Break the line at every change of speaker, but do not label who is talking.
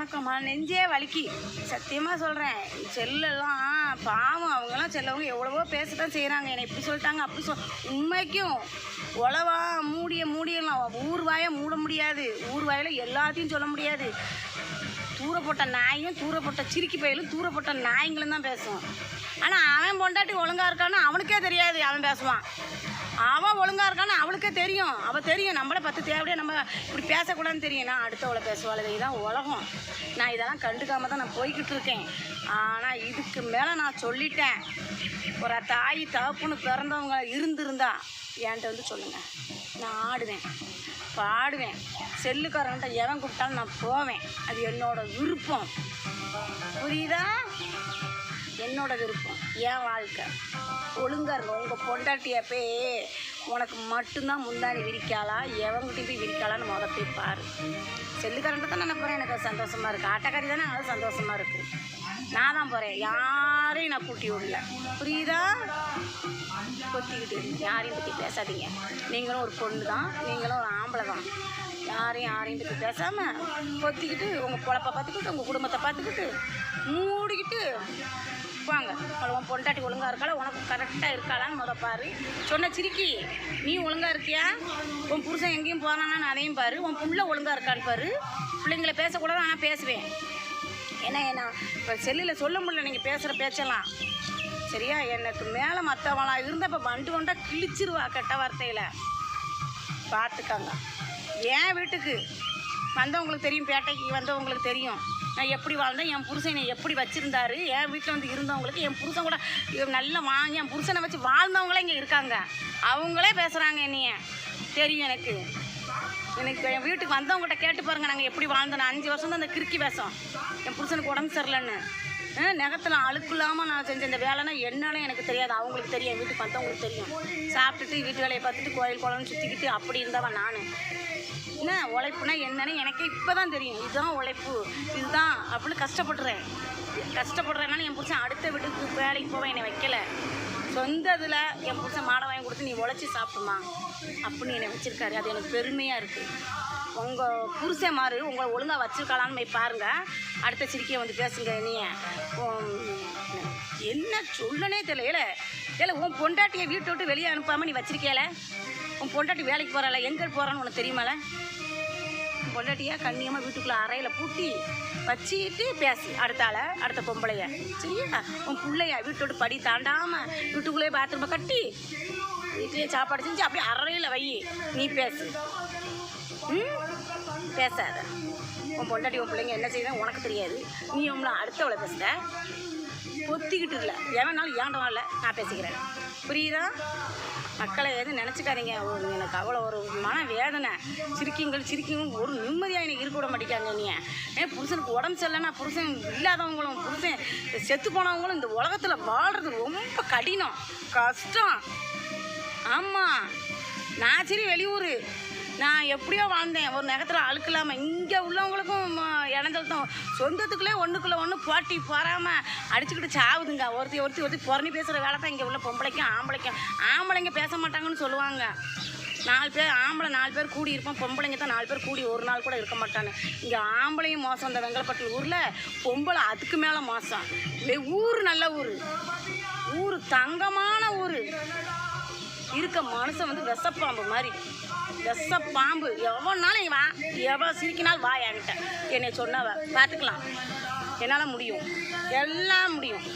வணக்கம்மா. நெஞ்சே வலிக்கி சத்தியமாக சொல்கிறேன். செல்லெல்லாம் பாவம், அவங்கெல்லாம் செல்லவங்க எவ்வளவோ பேசத்தான் செய்கிறாங்க. என்னை இப்படி சொல்லிட்டாங்க அப்படி உண்மைக்கும் உளவா மூடியலாம். ஊர் வாயை மூட முடியாது. ஊர் வாயில் எல்லாத்தையும் சொல்ல முடியாது. தூரப்பட்ட நாயும் தூரப்பட்ட சிரிக்கி பயிலும் தூரப்பட்ட நாய்ங்களும் தான் பேசும். ஆனால் அவன் பொண்டாட்டி ஒழுங்காக இருக்கான்னு அவனுக்கே தெரியாது. அவன் பேசுவான். அவன் ஒழுங்காக இருக்கான்னு அவளுக்கே தெரியும். அவள் தெரியும் நம்மளை பத்து தேவையே நம்ம இப்படி பேசக்கூடாதுன்னு தெரியும். நான் அடுத்தவளை பேசுவாள். இதுதான் உலகம். நான் இதெல்லாம் கண்டுக்காம தான் நான் போய்கிட்டு இருக்கேன். ஆனால் இதுக்கு மேலே நான் சொல்லிட்டேன். ஒரு தாய் தகப்புன்னு பிறந்தவங்க இருந்திருந்தா என்கிட்ட வந்து சொல்லுங்கள். நான் ஆடுவேன், பாடுவேன். செல்லுக்காரன்ட்ட எவன் கூப்பிட்டாலும் நான் போவேன். அது என்னோடய விருப்பம். புரியுதா? என்னோட விருப்பம், என் வாழ்க்கை. ஒழுங்காக இருக்கும். உங்கள் பொண்டாட்டியை போய் உனக்கு மட்டும்தான் முந்தாணி விரிக்காளா, எவங்கிட்டையும் போய் விரிக்காளான்னு முதல் போய் பாரு. செல்லுக்காரன்ட்ட தான் நான் போகிறேன். எனக்கு சந்தோஷமாக இருக்குது. ஆட்டக்காரி தானே, அது சந்தோஷமாக இருக்குது. நான் தான் போகிறேன். யாரையும் நான் கூட்டி விடல. புரியுதா? கொத்திக்கிட்டு யாரையும் பற்றி பேசாதீங்க. நீங்களும் ஒரு பொண்ணு தான், நீங்களும் ஒரு ஆம்பளை தான். யாரையும் பற்றி பேசாமல் கொத்திக்கிட்டு உங்கள் பொழப்பை பார்த்துக்கிட்டு உங்கள் குடும்பத்தை பார்த்துக்கிட்டு மூடிக்கிட்டு வாங்க. உன் பொண்டாட்டி ஒழுங்காக இருக்காளா, உனக்கு கரெக்டாக இருக்காளான்னு முத பாரு. சொன்ன சிரிக்கி, நீ ஒழுங்காக இருக்கியா? உன் புருஷன் எங்கேயும் போனான்னு அதையும் பாரு. உன் புள்ள ஒழுங்காக இருக்கான்னு பாரு. பிள்ளைங்களை பேசக்கூடாது, ஆனால் பேசுவேன். ஏன்னா இப்போ செல்லில் சொல்ல முடியல நீங்கள் பேசுகிற பேச்செல்லாம். சரியா? எனக்கு மேலே மற்றவளாக இருந்தால் இப்போ வண்டா கிழிச்சிருவா கெட்ட வார்த்தையில். பார்த்துக்காங்க. என் வீட்டுக்கு வந்தவங்களுக்கு தெரியும், பேட்டைக்கு வந்தவங்களுக்கு தெரியும் நான் எப்படி வாழ்ந்தேன். என் புருஷன் என்னை எப்படி வச்சுருந்தாரு. என் வீட்டில் வந்து இருந்தவங்களுக்கு என் புருஷன் கூட நல்லா வாங்கி என் புருஷனை வச்சு வாழ்ந்தவங்களே இங்கே இருக்காங்க. அவங்களே பேசுகிறாங்க. என்னைய தெரியும். எனக்கு என் வீட்டுக்கு வந்தவங்கள்ட்ட கேட்டு பாருங்கள் நாங்கள் எப்படி வாழ்ந்தோம். 5 வருஷம் தான் அந்த கிறுக்கி வேஷம். என் புருஷனுக்கு உடம்பு சரியில்லைன்னு நகத்தில் அழுக்கு இல்லாமல் நான் செஞ்ச இந்த வேலைன்னா என்னாலும் எனக்கு தெரியாது. அவங்களுக்கு தெரியும். வீட்டுக்கு வந்தவங்களுக்கு தெரியும். சாப்பிட்டுட்டு வீட்டு வேலையை பார்த்துட்டு கோயில் குளம்னு சுற்றிக்கிட்டு அப்படி இருந்தவன் நான். என்ன உழைப்புனா என்னன்னு எனக்கு இப்போ தான் தெரியும். இதுதான் உழைப்பு, இதுதான் அப்படின்னு கஷ்டப்படுறேன்னாலும் என் புருஷன் அடுத்த வீட்டுக்கு வேலைக்கு போவேன். என்னை வைக்கலை. சொந்த இதில் என் புருஷன் மாடை வாங்கி கொடுத்து நீ உழைச்சி சாப்பிடுமா அப்படின்னு என்னை வச்சுருக்காரு. அது எனக்கு பெருமையாக இருக்குது. உங்கள் புருஷன் மாதிரி உங்களை ஒழுங்காக வச்சுருக்கலான்னு போய் பாருங்கள். அடுத்த சிரிக்கையை வந்து பேசுங்க. நீ என்ன சொல்லனே தெரியல. இல்லை உன் பொண்டாட்டியை வீட்டை விட்டு வெளியே அனுப்பாமல் நீ வச்சிருக்கேல. உன் பொண்டாட்டி வேலைக்கு போகிறாள, எங்கே போகிறான்னு உனக்கு தெரியுமால? உன் பொண்டாட்டியா கண்ணியமாக வீட்டுக்குள்ளே அறையில் பூட்டி வச்சுக்கிட்டு பேசு. அடுத்த பொம்பளைய. சரியா? உன் பிள்ளைய வீட்டை விட்டு படி தாண்டாமல் வீட்டுக்குள்ளேயே பாத்ரூமை கட்டி வீட்டிலேயே சாப்பாடு செஞ்சு அப்படியே அறையில் வை. நீ பேசு. பேசாத. உன் பொண்டாட்டி உன் பிள்ளைங்க என்ன செய்யுதுன்னு உனக்கு தெரியாது. நீ உங்களை அடுத்தவளை பேசுகிற. பொத்திக்கிட்டு இல்லை. எவனாலும் ஏண்டவன் இல்லை. நான் பேசிக்கிறேன். புரியுதா? மக்களை எதுவும் நினச்சிக்காதீங்க. எனக்கு அவ்வளோ ஒரு மன வேதனை. சிரிக்கிங்க ஒரு நிம்மதியாக எனக்கு இருக்க விட மாட்டேங்காங்க. நீ புருஷனுக்கு உடம்பு சரியில்லைன்னா புருஷன் இல்லாதவங்களும் புருஷன் செத்து போனவங்களும் இந்த உலகத்தில் வாழ்கிறது ரொம்ப கடினம், கஷ்டம். ஆமாம். நான் சரி வெளியூர் நான் எப்படியோ வாழ்ந்தேன். ஒரு நகத்தில் அழுக்கு இல்லாமல். இங்கே உள்ளவங்களுக்கும் இணைஞ்சல்தான். சொந்தத்துக்குள்ளே ஒன்றுக்குள்ளே ஒன்று போட்டி போகாமல் அடிச்சுக்கிட்டு சாவுதுங்க. ஒருத்தி புறணி பேசுகிற வேலை தான் இங்கே உள்ள பொம்பளைக்கும் ஆம்பளைங்க பேச மாட்டாங்கன்னு சொல்லுவாங்க. 4 பேர் ஆம்பளை 4 பேர் கூடி இருப்போம். பொம்பளைங்க தான் 4 பேர் கூடி ஒரு நாள் கூட இருக்க மாட்டான்னு. இங்கே ஆம்பளையும் மோசம். இந்த வெங்கலப்பட்டு ஊரில் பொம்பளை அதுக்கு மேலே மோசம். ஊர் நல்ல ஊர் தங்கமான ஊர். இருக்க மனுஷன் வந்து விஷப்பாம்பு மாதிரி. விஷப்பாம்பு. எவனாலும் வா, எவன் சிரிக்கினாலும் வா என்கிட்ட. என்னை சொன்னவ பார்த்துக்கலாம். என்னால் முடியும், எல்லாம் முடியும்.